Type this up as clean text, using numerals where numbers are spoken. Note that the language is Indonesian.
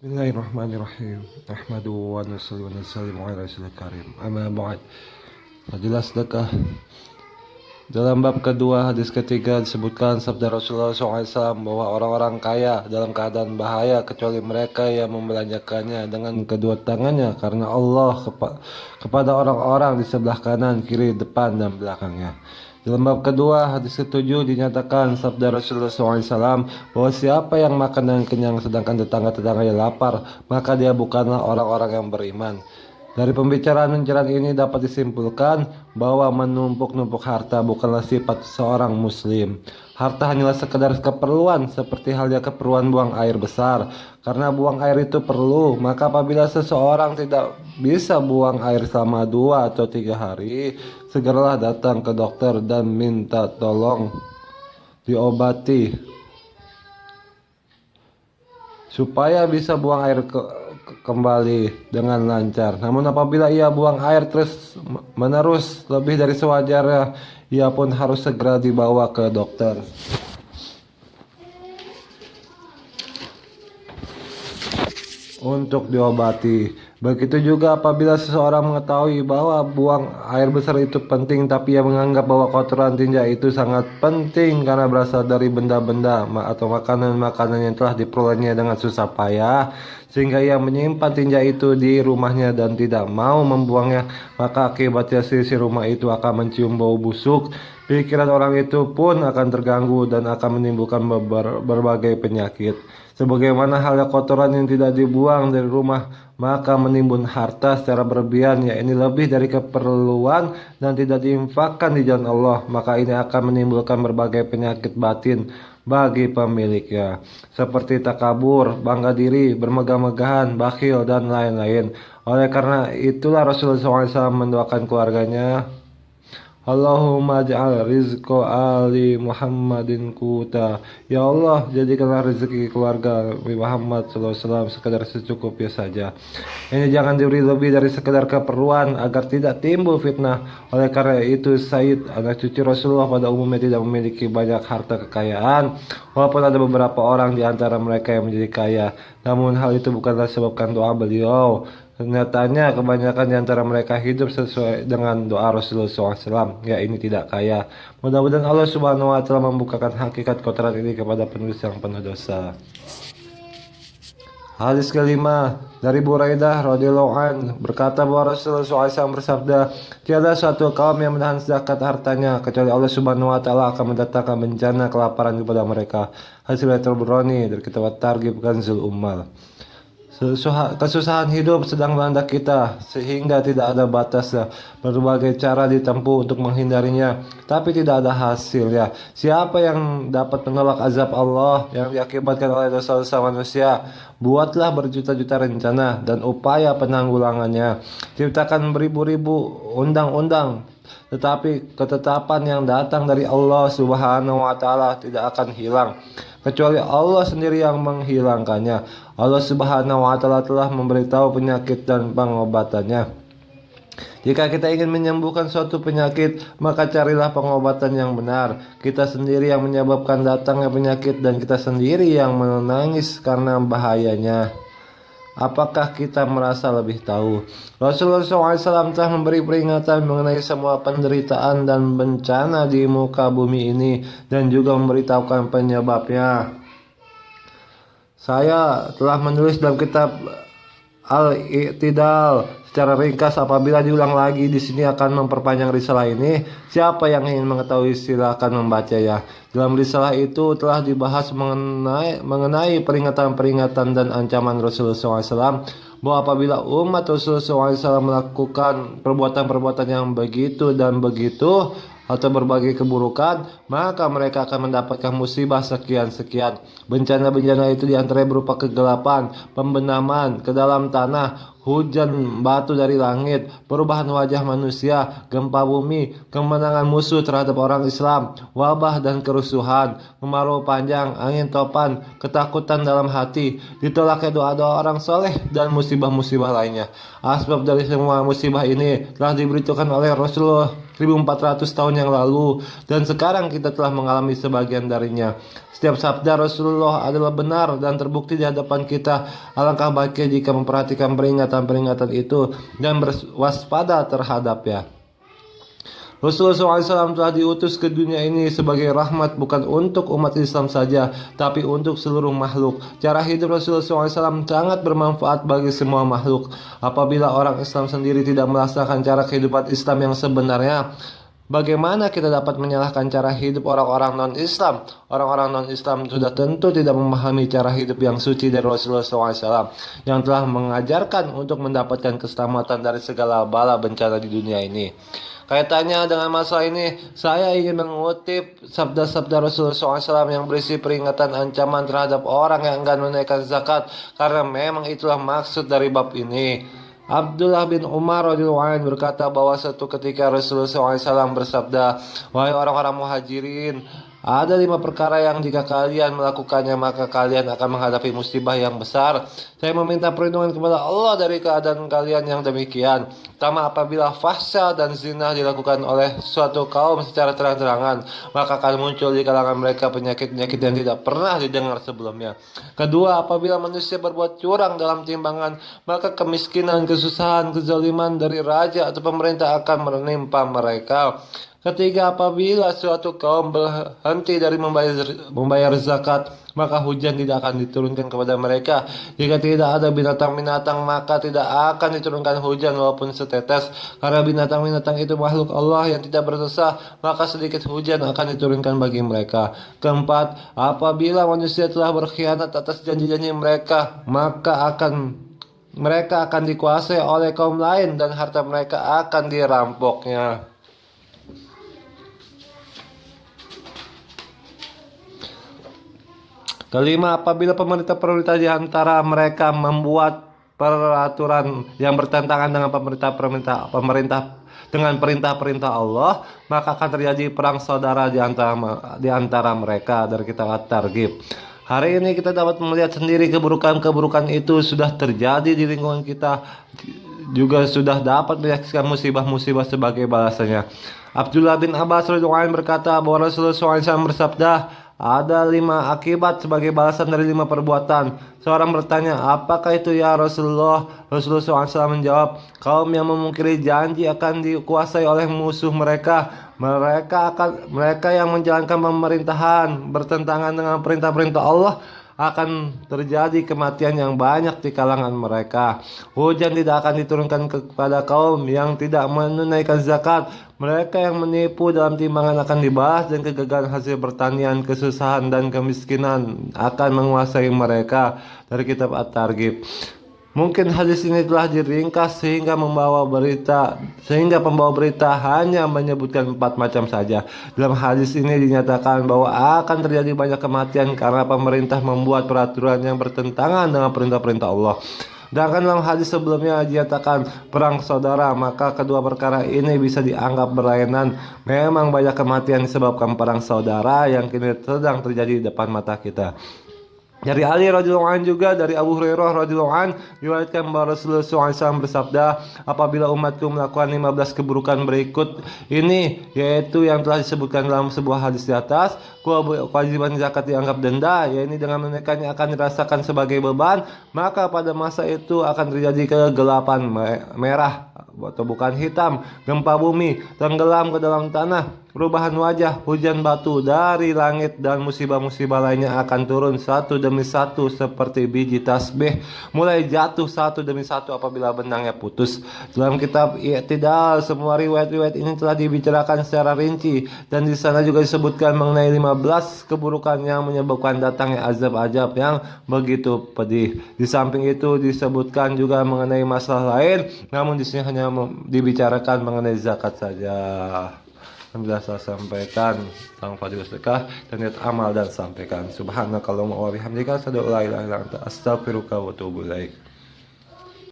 Bismillahirrahmanirrahim. Ahmadu wa nusalli wa nusallimu ala rasulil karim. Amma ba'd. Fadilah sedekah. Dalam bab kedua hadis ketiga disebutkan sabda Rasulullah SAW bahwa orang-orang kaya dalam keadaan bahaya kecuali mereka yang membelanjakannya dengan kedua tangannya karena Allah kepada orang-orang di sebelah kanan, kiri, depan, dan belakangnya. Dalam bab kedua hadis ketujuh dinyatakan sabda Rasulullah SAW bahwa siapa yang makan dan kenyang sedangkan tetangga-tetangganya lapar, maka dia bukanlah orang-orang yang beriman. Dari pembicaraan ini dapat disimpulkan bahwa menumpuk-numpuk harta bukanlah sifat seorang muslim. Harta hanyalah sekedar keperluan seperti halnya keperluan buang air besar. Karena buang air itu perlu, maka apabila seseorang tidak bisa buang air selama 2 atau 3 hari, segeralah datang ke dokter dan minta tolong diobati supaya bisa buang air kembali dengan lancar. Namun apabila ia buang air terus menerus lebih dari sewajarnya, ia pun harus segera dibawa ke dokter untuk diobati. Begitu juga apabila seseorang mengetahui bahwa buang air besar itu penting, tapi ia menganggap bahwa kotoran tinja itu sangat penting karena berasal dari benda-benda atau makanan-makanan yang telah diperolehnya dengan susah payah, sehingga ia menyimpan tinja itu di rumahnya dan tidak mau membuangnya, maka akibatnya sisi rumah itu akan mencium bau busuk. Pikiran orang itu pun akan terganggu dan akan menimbulkan berbagai penyakit. Sebagaimana halnya kotoran yang tidak dibuang dari rumah, maka menimbun harta secara berlebihan, yakni lebih dari keperluan dan tidak diinfakkan di jalan Allah, maka ini akan menimbulkan berbagai penyakit batin bagi pemiliknya, seperti takabur, bangga diri, bermegah-megahan, bakhil, dan lain-lain. Oleh karena itulah Rasulullah SAW mendoakan keluarganya, Allahumma ja'al rizqa ali Muhammadin kuta. Ya Allah, jadikanlah rezeki keluarga Muhammad SAW sekadar secukupnya saja. Ini jangan diberi lebih dari sekadar keperluan agar tidak timbul fitnah. Oleh karena itu Said, anak cucu Rasulullah pada umumnya tidak memiliki banyak harta kekayaan, walaupun ada beberapa orang di antara mereka yang menjadi kaya. Namun hal itu bukanlah sebabkan doa beliau. Kenyataannya kebanyakan di antara mereka hidup sesuai dengan doa Rasulullah SAW, ya ini tidak kaya. Mudah-mudahan Allah Subhanahu wa Ta'ala membukakan hakikat kotoran ini kepada penulis yang penuh dosa. Hadis kelima dari Buraidah radhiyallahu an berkata bahwa Rasulullah SAW bersabda, tiada suatu kaum yang menahan zakat hartanya kecuali Allah Subhanahu wa Ta'ala akan mendatangkan bencana kelaparan kepada mereka. Hadis riwayat Tabrani dari kitab At-Targhib Kanzul Ummal. Kesusahan hidup sedang melanda kita sehingga tidak ada batasnya. Berbagai cara ditempuh untuk menghindarinya, tapi tidak ada hasilnya. Siapa yang dapat menolak azab Allah yang diakibatkan oleh dosa-dosa manusia? Buatlah berjuta-juta rencana dan upaya penanggulangannya. Ciptakan beribu-ribu undang-undang, tetapi ketetapan yang datang dari Allah Subhanahu wa Ta'ala tidak akan hilang kecuali Allah sendiri yang menghilangkannya. Allah Subhanahu wa Ta'ala telah memberitahu penyakit dan pengobatannya. Jika kita ingin menyembuhkan suatu penyakit, maka carilah pengobatan yang benar. Kita sendiri yang menyebabkan datangnya penyakit dan kita sendiri yang menangis karena bahayanya. Apakah kita merasa lebih tahu? Rasulullah SAW telah memberi peringatan mengenai semua penderitaan dan bencana di muka bumi ini dan juga memberitahukan penyebabnya. Saya telah menulis dalam kitab Al-I'tidal secara ringkas. Apabila diulang lagi di sini akan memperpanjang risalah ini. Siapa yang ingin mengetahui silakan membaca ya. Dalam risalah itu telah dibahas mengenai peringatan-peringatan dan ancaman Rasulullah SAW bahwa apabila umat Rasulullah SAW melakukan perbuatan-perbuatan yang begitu dan begitu atau berbagai keburukan, maka mereka akan mendapatkan musibah sekian-sekian. Bencana-bencana itu diantaranya berupa kegelapan, pembenaman ke dalam tanah, hujan batu dari langit, perubahan wajah manusia, gempa bumi, kemenangan musuh terhadap orang Islam, wabah dan kerusuhan, kemarau panjang, angin topan, ketakutan dalam hati, ditolaknya doa-doa orang soleh, dan musibah-musibah lainnya. Asbab dari semua musibah ini telah diberitakan oleh Rasulullah 1400 tahun yang lalu, dan sekarang kita telah mengalami sebagian darinya. Setiap sabda Rasulullah adalah benar dan terbukti di hadapan kita. Alangkah baiknya jika memperhatikan peringatan-peringatan itu dan berwaspada terhadapnya. Rasulullah SAW telah diutus ke dunia ini sebagai rahmat bukan untuk umat Islam saja, tapi untuk seluruh makhluk. Cara hidup Rasulullah SAW sangat bermanfaat bagi semua makhluk. Apabila orang Islam sendiri tidak melaksanakan cara kehidupan Islam yang sebenarnya, bagaimana kita dapat menyalahkan cara hidup orang-orang non-Islam? Orang-orang non-Islam sudah tentu tidak memahami cara hidup yang suci dari Rasulullah SAW, yang telah mengajarkan untuk mendapatkan keselamatan dari segala bala bencana di dunia ini. Kaitannya dengan masalah ini, saya ingin mengutip sabda-sabda Rasulullah SAW yang berisi peringatan ancaman terhadap orang yang enggan menunaikan zakat, karena memang itulah maksud dari bab ini. Abdullah bin Umar radhiyallahu anhu berkata bahwa suatu ketika Rasulullah SAW bersabda, "Wahai orang-orang muhajirin, ada 5 perkara yang jika kalian melakukannya maka kalian akan menghadapi musibah yang besar. Saya meminta perlindungan kepada Allah dari keadaan kalian yang demikian. Pertama, apabila fahsya dan zina dilakukan oleh suatu kaum secara terang-terangan, maka akan muncul di kalangan mereka penyakit-penyakit yang tidak pernah didengar sebelumnya. Kedua, apabila manusia berbuat curang dalam timbangan, maka kemiskinan, kesusahan, kezaliman dari raja atau pemerintah akan menimpa mereka. Ketiga, apabila suatu kaum berhenti dari membayar zakat, maka hujan tidak akan diturunkan kepada mereka. Jika tidak ada binatang-binatang, maka tidak akan diturunkan hujan walaupun setetes. Karena binatang-binatang itu makhluk Allah yang tidak berdosa, maka sedikit hujan akan diturunkan bagi mereka. Keempat, apabila manusia telah berkhianat atas janji-janji mereka, maka mereka akan dikuasai oleh kaum lain dan harta mereka akan dirampoknya. Kelima, apabila pemerintah-pemerintah di antara mereka membuat peraturan yang bertentangan dengan perintah-perintah Allah, maka akan terjadi perang saudara di antara mereka. Dari kitab At-Targhib. Hari ini kita dapat melihat sendiri keburukan-keburukan itu sudah terjadi di lingkungan kita, juga sudah dapat menyaksikan musibah-musibah sebagai balasannya. Abdullah bin Abbas radhiyallahu anhu berkata bahwa Rasulullah SAW bersabda, ada 5 akibat sebagai balasan dari 5 perbuatan. Seorang bertanya, apakah itu ya Rasulullah? Rasulullah SAW menjawab, kaum yang memungkiri janji akan dikuasai oleh musuh mereka. Mereka yang menjalankan pemerintahan bertentangan dengan perintah-perintah Allah, akan terjadi kematian yang banyak di kalangan mereka. Hujan tidak akan diturunkan kepada kaum yang tidak menunaikan zakat. Mereka yang menipu dalam timbangan akan dibalas, dan kegagalan hasil pertanian, kesusahan dan kemiskinan akan menguasai mereka. Dari kitab At-Targhib. Mungkin hadis ini telah diringkas sehingga pembawa berita hanya menyebutkan 4 macam saja. Dalam hadis ini dinyatakan bahwa akan terjadi banyak kematian karena pemerintah membuat peraturan yang bertentangan dengan perintah-perintah Allah. Sedangkan dalam hadis sebelumnya dinyatakan perang saudara, maka kedua perkara ini bisa dianggap berlainan. Memang banyak kematian disebabkan perang saudara yang kini sedang terjadi di depan mata kita. Dari Ali radhiyallahu anhu juga dari Abu Hurairah radhiyallahu anhu diriwayatkan bahwa Rasulullah SAW bersabda, apabila umatku melakukan 15 keburukan berikut ini, yaitu yang telah disebutkan dalam sebuah hadis di atas, kewajiban zakat dianggap denda, yaitu dengan menunaikannya akan dirasakan sebagai beban, maka pada masa itu akan terjadi kegelapan merah atau bukan hitam, gempa bumi, tenggelam ke dalam tanah, perubahan wajah, hujan batu dari langit, dan musibah-musibah lainnya akan turun satu demi satu seperti biji tasbih, mulai jatuh satu demi satu apabila benangnya putus. Dalam kitab I'tidal, semua riwayat-riwayat ini telah dibicarakan secara rinci, dan di sana juga disebutkan mengenai 15 keburukan yang menyebabkan datangnya azab-azab yang begitu pedih. Di samping itu disebutkan juga mengenai masalah lain, namun di sini hanya dibicarakan mengenai zakat saja. Alhamdulillah saya sampaikan tentang fadilah sedekah dan niat amal dan sampaikan. Subhanakallahumma wa bihamdika asyhadu an la ilaha illa anta astaghfiruka wa atubu ilaik.